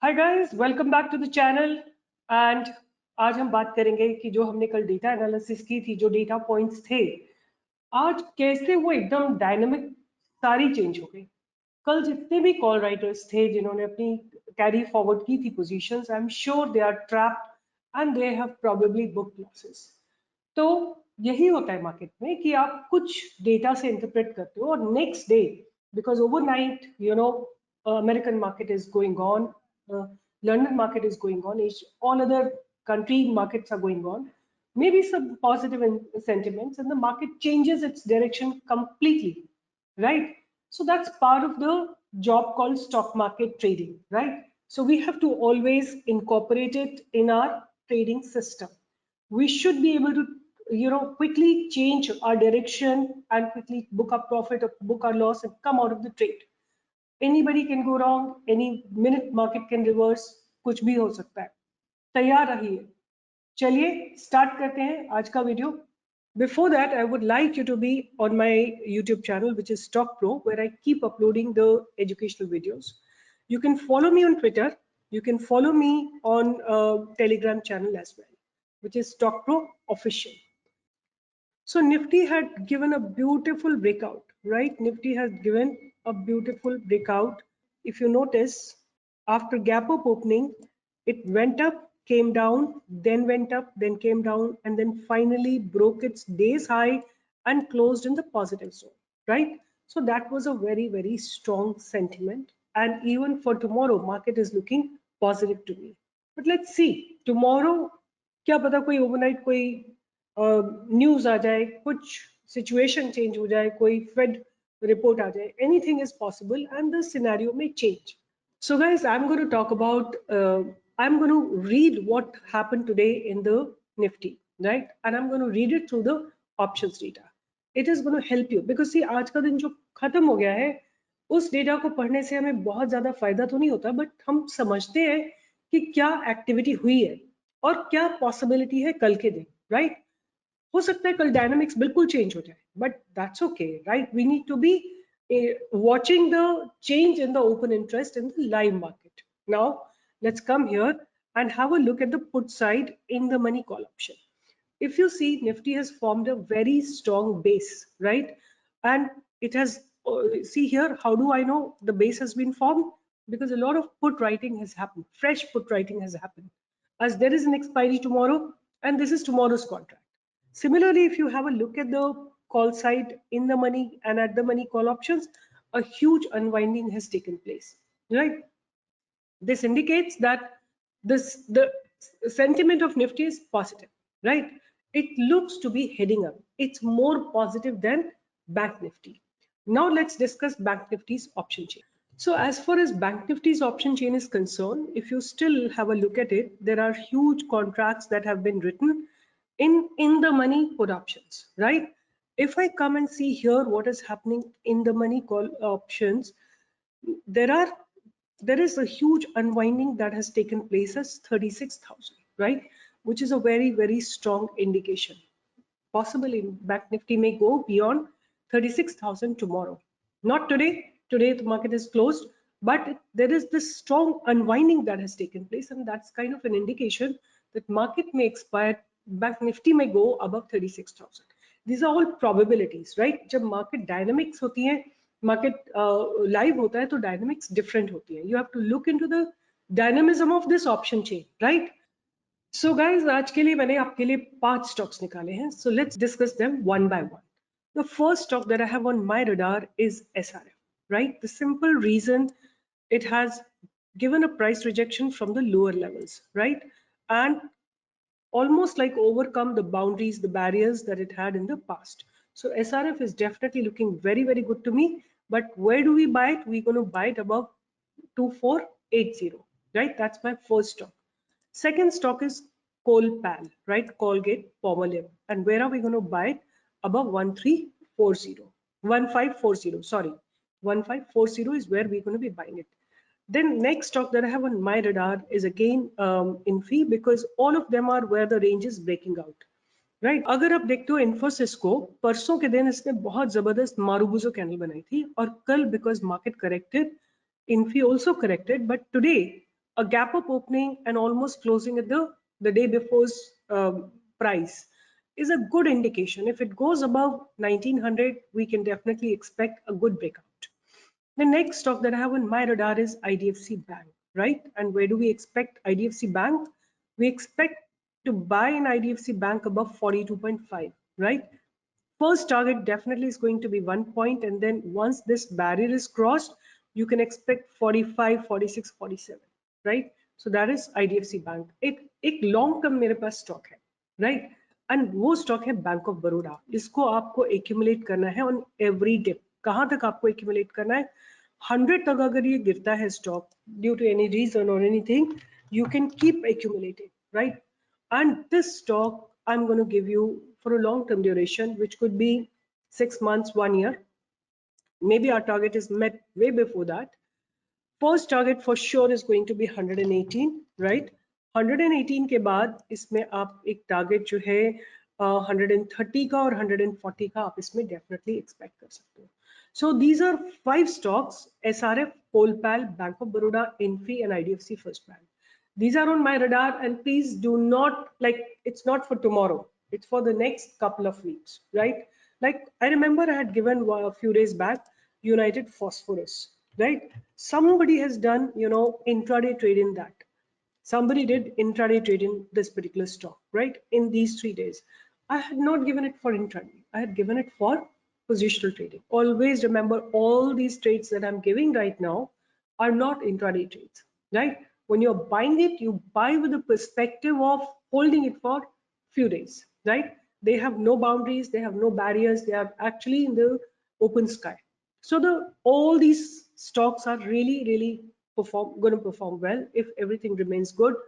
Hi guys, welcome back to the channel. And आज हम बात करेंगे कि जो हमने कल डेटा एनालिसिस की थी, जो डेटा पॉइंट्स थे, आज कैसे वो एकदम डायनामिक सारी चेंज हो गई। कल जितने भी कॉल राइटर्स थे जिन्होंने अपनी कैरी फॉरवर्ड की थी positions, I am sure they are trapped and they have probably book losses. तो यही होता है मार्केट में कि आप कुछ डेटा से इंटरप्रेट करते हो और next day, because overnight American market is going on, London market is going on, all other country markets are going on, maybe some positive sentiments, and the market changes its direction completely, right? So that's part of the job called stock market trading, right? So we have to always incorporate it in our trading system. We should be able to quickly change our direction and quickly book our profit or book our loss and come out of the trade. Anybody can go wrong, any minute market can reverse, कुछ भी हो सकता है। तैयार रहिए। चलिए start करते हैं आज का video. Before that, I would like you to be on my YouTube channel, which is Stock Pro, where I keep uploading the educational videos. You can follow me on Twitter. You can follow me on Telegram channel as well, which is Stock Pro Official. So Nifty had given a beautiful breakout, right? Nifty has given a beautiful breakout. If you notice, after gap up opening, it went up, came down, then went up, then came down, and then finally broke its day's high and closed in the positive zone, right? So that was a very, very strong sentiment. And even for tomorrow, market is looking positive to me. But let's see, tomorrow, क्या पता कोई overnight कोई news आ जाए, कुछ situation change हो जाए, कोई fade report आ जाए, anything is possible and the scenario में change. So guys, I'm going to talk about I'm going to read what happened today in the Nifty, right? And I'm going to read it through the options data. It is going to help you because see, आज का दिन जो खत्म हो गया है, उस data को पढ़ने से हमें बहुत ज्यादा फायदा तो नहीं होता, बट हम समझते हैं कि क्या एक्टिविटी हुई है और क्या पॉसिबिलिटी है कल के दिन, राइट? हो सकता है कल डायनामिक्स बिल्कुल चेंज हो जाए, but that's okay, right? We need to be watching the change in the open interest in the live market. Now let's come here and have a look at the put side in the money call option. If you see, Nifty has formed a very strong base, right? And it has see here, how do I know the base has been formed? Because a lot of put writing has happened, fresh put writing has happened, as there is an expiry tomorrow and this is tomorrow's contract. Similarly, if you have a look at the call side in the money and at the money call options, a huge unwinding has taken place, right? This indicates that the sentiment of Nifty is positive, right? It looks to be heading up. It's more positive than Bank Nifty. Now let's discuss Bank Nifty's option chain. So as far as Bank Nifty's option chain is concerned, if you still have a look at it, there are huge contracts that have been written in the money put options, right? If I come and see here what is happening in the money call options, there is a huge unwinding that has taken place as 36,000, right? Which is a very, very strong indication. Possibly Bank Nifty may go beyond 36,000 tomorrow. Not today. Today the market is closed, but there is this strong unwinding that has taken place, and that's kind of an indication that market may expire. Bank Nifty may go above 36,000. These are all probabilities, right? जब market dynamics होती हैं, market live होता है, तो dynamics different होती है. You have to look into the dynamism of this option chain, right? So guys, आज के लिए मैंने आपके लिए 5 stocks निकाले हैं. So let's discuss them one by one. The first stock that I have on my radar is SRF, right? The simple reason, it has given a price rejection from the lower levels, right? And almost like overcome the boundaries, the barriers that it had in the past. So SRF is definitely looking very, very good to me. But where do we buy it? We're going to buy it above 2480, right? That's my first stock. Second stock is Colpal, right? Colgate-Palmolive. And where are we going to buy it? Above 1540, sorry. 1540 is where we're going to be buying it. Then next stock that I have on my radar is again Infy, because all of them are where the range is breaking out, right? अगर आप देखते हो इन्फोसिस को, परसों के दिन इसने बहुत जबरदस्त मारूबुजो कैंडल बनाई थी, और कल because market corrected, Infy also corrected, but today a gap up opening and almost closing at the day before's price is a good indication. If it goes above 1900, we can definitely expect a good breakout. The next stock that I have on my radar is IDFC Bank, right? And where do we expect IDFC Bank? We expect to buy in IDFC Bank above 42.5, right? First target definitely is going to be 1 point, and then once this barrier is crossed, you can expect 45, 46, 47, right? So that is IDFC Bank. एक long term मेरे पास stock है, right? And वो stock है bank of Baroda. इसको आपको accumulate करना है on every dip. कहां तक आपको एक्यूमुलेट करना है? 100 तक अगर ये गिरता है stock due to any reason और anything, you can keep accumulating, right? And this stock I'm going to give you for a long term duration, which could be 6 months, 1 year. Maybe our target is met way before that. First target for sure is going to be 118, right? 118 के बाद इसमें आप एक target जो है 130 का और 140 का आप इसमें डेफिनेटली एक्सपेक्ट कर सकते हो. So these are 5 stocks: SRF, Colpal, Bank of Baroda, Infi, and IDFC First Bank. These are on my radar, and please do not, like, it's not for tomorrow, it's for the next couple of weeks, right? Like, I remember I had given a few days back United Phosphorus, right? Somebody has done, intraday trade in that. Somebody did intraday trade in this particular stock, right? In these 3 days. I had not given it for intraday. I had given it for positional trading. Always remember, all these trades that I'm giving right now are not intraday trades, right? When you're buying it, you buy with the perspective of holding it for few days, right? They have no boundaries, they have no barriers, they are actually in the open sky. So all these stocks are really going to perform well if everything remains good.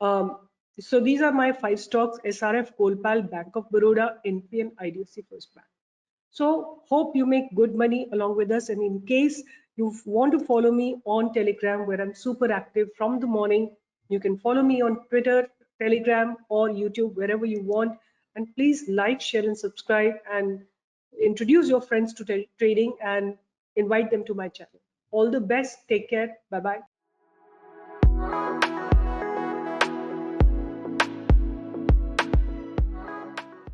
So these are my 5 stocks: SRF, Colpal, Bank of Baroda, Infi, and IDFC First Bank. So hope you make good money along with us. And in case you want to follow me on Telegram, where I'm super active from the morning, you can follow me on Twitter, Telegram, or YouTube, wherever you want. And please like, share, and subscribe, and introduce your friends to trading and invite them to my channel. All the best. Take care. Bye bye.